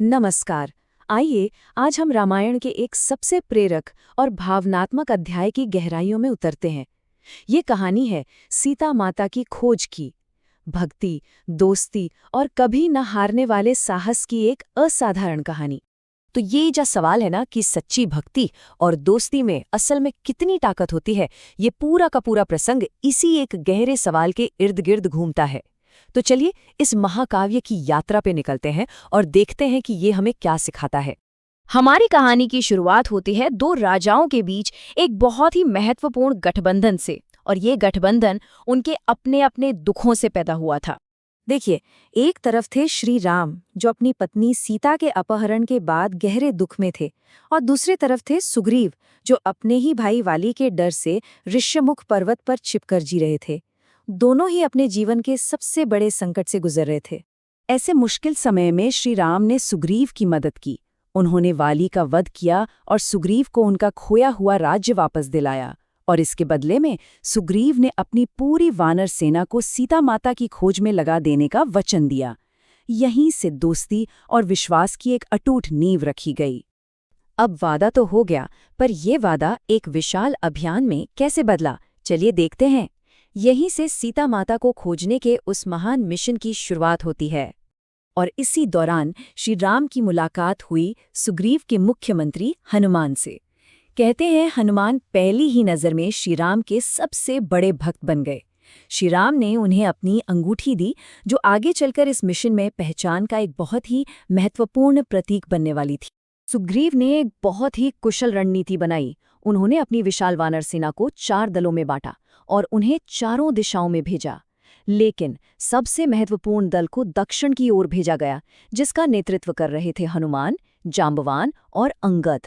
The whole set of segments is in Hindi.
नमस्कार। आइए आज हम रामायण के एक सबसे प्रेरक और भावनात्मक अध्याय की गहराइयों में उतरते हैं। ये कहानी है सीता माता की खोज की। भक्ति, दोस्ती और कभी न हारने वाले साहस की एक असाधारण कहानी। तो ये जो सवाल है ना कि सच्ची भक्ति और दोस्ती में असल में कितनी ताकत होती है, ये पूरा का पूरा प्रसंग इसी एक गहरे सवाल के इर्द गिर्द घूमता है। तो चलिए इस महाकाव्य की यात्रा पे निकलते हैं और देखते हैं कि ये हमें क्या सिखाता है। हमारी कहानी की शुरुआत होती है दो राजाओं के बीच एक बहुत ही महत्वपूर्ण गठबंधन से, और ये गठबंधन उनके अपने अपने दुखों से पैदा हुआ था। देखिए, एक तरफ थे श्री राम जो अपनी पत्नी सीता के अपहरण के बाद गहरे दुख में थे, और दूसरी तरफ थे सुग्रीव जो अपने ही भाई वाली के डर से ऋष्यमुख पर्वत पर छिपकर जी रहे थे। दोनों ही अपने जीवन के सबसे बड़े संकट से गुजर रहे थे। ऐसे मुश्किल समय में श्री राम ने सुग्रीव की मदद की। उन्होंने वाली का वध किया और सुग्रीव को उनका खोया हुआ राज्य वापस दिलाया, और इसके बदले में सुग्रीव ने अपनी पूरी वानर सेना को सीता माता की खोज में लगा देने का वचन दिया। यहीं से दोस्ती और विश्वास की एक अटूट नींव रखी गई। अब वादा तो हो गया, पर यह वादा एक विशाल अभियान में कैसे बदला, चलिए देखते हैं। यहीं से सीता माता को खोजने के उस महान मिशन की शुरुआत होती है। और इसी दौरान श्री राम की मुलाकात हुई सुग्रीव के मुख्यमंत्री हनुमान से। कहते हैं हनुमान पहली ही नज़र में श्री राम के सबसे बड़े भक्त बन गए। श्री राम ने उन्हें अपनी अंगूठी दी जो आगे चलकर इस मिशन में पहचान का एक बहुत ही महत्वपूर्ण प्रतीक बनने वाली थी। सुग्रीव ने एक बहुत ही कुशल रणनीति बनाई। उन्होंने अपनी विशाल वानर सेना को 4 दलों में बांटा और उन्हें चारों दिशाओं में भेजा। लेकिन सबसे महत्वपूर्ण दल को दक्षिण की ओर भेजा गया, जिसका नेतृत्व कर रहे थे हनुमान, जांबवान और अंगद।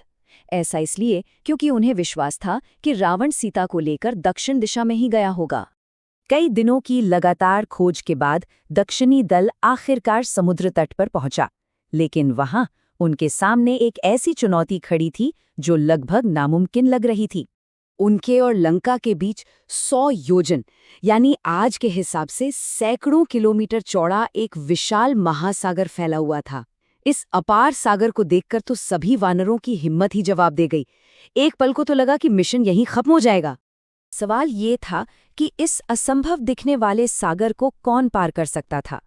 ऐसा इसलिए क्योंकि उन्हें विश्वास था कि रावण सीता को लेकर दक्षिण दिशा में ही गया होगा। कई दिनों की लगातार खोज के बाद दक्षिणी दल आखिरकार समुद्र तट पर पहुंचा, लेकिन वहां उनके सामने एक ऐसी चुनौती खड़ी थी जो लगभग नामुमकिन लग रही थी। उनके और लंका के बीच 100 योजन यानी आज के हिसाब से सैकड़ों किलोमीटर चौड़ा एक विशाल महासागर फैला हुआ था। इस अपार सागर को देखकर तो सभी वानरों की हिम्मत ही जवाब दे गई। एक पल को तो लगा कि मिशन यहीं खत्म हो जाएगा। सवाल ये था कि इस असंभव दिखने वाले सागर को कौन पार कर सकता था।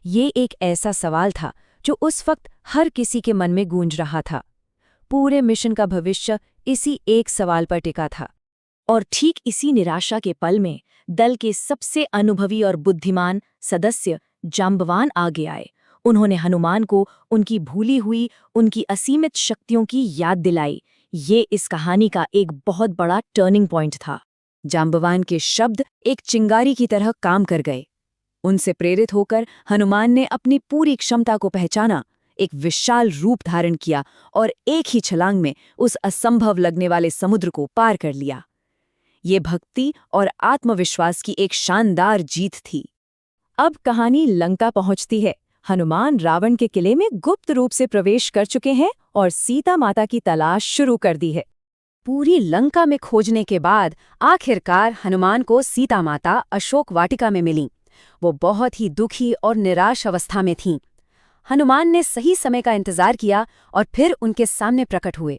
ये एक ऐसा सवाल था जो उस वक्त हर किसी के मन में गूंज रहा था। पूरे मिशन का भविष्य इसी एक सवाल पर टिका था। और ठीक इसी निराशा के पल में दल के सबसे अनुभवी और बुद्धिमान सदस्य जांबवान आगे आए। उन्होंने हनुमान को उनकी भूली हुई, उनकी असीमित शक्तियों की याद दिलाई। ये इस कहानी का एक बहुत बड़ा टर्निंग पॉइंट था। जांबवान के शब्द एक चिंगारी की तरह काम कर गए। उनसे प्रेरित होकर हनुमान ने अपनी पूरी क्षमता को पहचाना, एक विशाल रूप धारण किया और एक ही छलांग में उस असंभव लगने वाले समुद्र को पार कर लिया। ये भक्ति और आत्मविश्वास की एक शानदार जीत थी। अब कहानी लंका पहुंचती है। हनुमान रावण के किले में गुप्त रूप से प्रवेश कर चुके हैं और सीता माता की तलाश शुरू कर दी है। पूरी लंका में खोजने के बाद आखिरकार हनुमान को सीता माता अशोक वाटिका में मिली। वो बहुत ही दुखी और निराश अवस्था में थीं। हनुमान ने सही समय का इंतजार किया और फिर उनके सामने प्रकट हुए।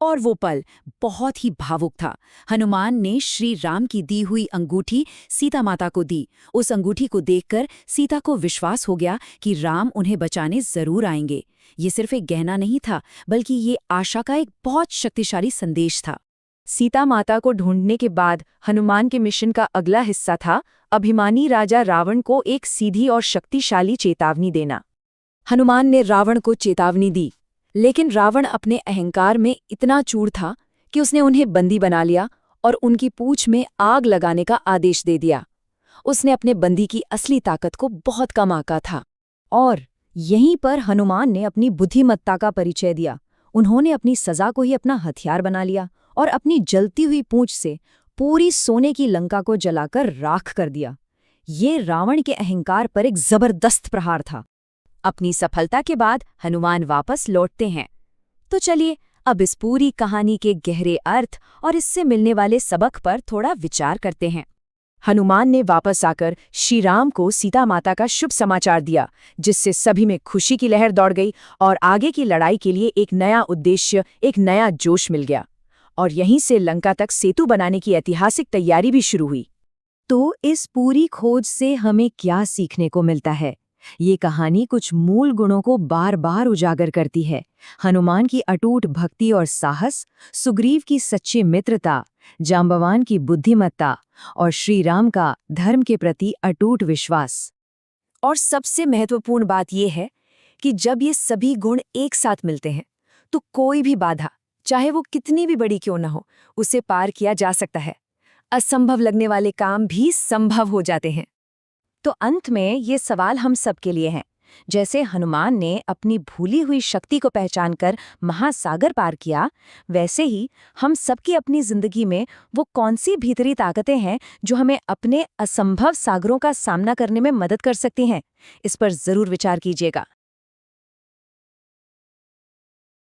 और वो पल बहुत ही भावुक था। हनुमान ने श्री राम की दी हुई अंगूठी सीता माता को दी। उस अंगूठी को देखकर सीता को विश्वास हो गया कि राम उन्हें बचाने जरूर आएंगे। ये सिर्फ एक गहना नहीं था, बल्कि ये आशा का एक बहुत शक्तिशाली संदेश था। सीता माता को ढूंढने के बाद हनुमान के मिशन का अगला हिस्सा था अभिमानी राजा रावण को एक सीधी और शक्तिशाली चेतावनी देना। हनुमान ने रावण को चेतावनी दी, लेकिन रावण अपने अहंकार में इतना चूर था कि उसने उन्हें बंदी बना लिया और उनकी पूंछ में आग लगाने का आदेश दे दिया। उसने अपने बंदी की असली ताकत को बहुत कम आंका था। और यहीं पर हनुमान ने अपनी बुद्धिमत्ता का परिचय दिया। उन्होंने अपनी सजा को ही अपना हथियार बना लिया और अपनी जलती हुई पूंछ से पूरी सोने की लंका को जलाकर राख कर दिया। ये रावण के अहंकार पर एक जबरदस्त प्रहार था। अपनी सफलता के बाद हनुमान वापस लौटते हैं। तो चलिए अब इस पूरी कहानी के गहरे अर्थ और इससे मिलने वाले सबक पर थोड़ा विचार करते हैं। हनुमान ने वापस आकर श्री राम को सीता माता का शुभ समाचार दिया, जिससे सभी में खुशी की लहर दौड़ गई और आगे की लड़ाई के लिए एक नया उद्देश्य, एक नया जोश मिल गया। और यहीं से लंका तक सेतु बनाने की ऐतिहासिक तैयारी भी शुरू हुई। तो इस पूरी खोज से हमें क्या सीखने को मिलता है? ये कहानी कुछ मूल गुणों को बार बार उजागर करती है। हनुमान की अटूट भक्ति और साहस, सुग्रीव की सच्ची मित्रता, जांबवान की बुद्धिमत्ता और श्री राम का धर्म के प्रति अटूट विश्वास। और सबसे महत्वपूर्ण बात यह है कि जब ये सभी गुण एक साथ मिलते हैं तो कोई भी बाधा, चाहे वो कितनी भी बड़ी क्यों न हो, उसे पार किया जा सकता है। असंभव लगने वाले काम भी संभव हो जाते हैं। तो अंत में ये सवाल हम सबके लिए है। जैसे हनुमान ने अपनी भूली हुई शक्ति को पहचानकर महासागर पार किया, वैसे ही हम सबकी अपनी जिंदगी में वो कौन सी भीतरी ताकतें हैं जो हमें अपने असंभव सागरों का सामना करने में मदद कर सकती हैं? इस पर जरूर विचार कीजिएगा।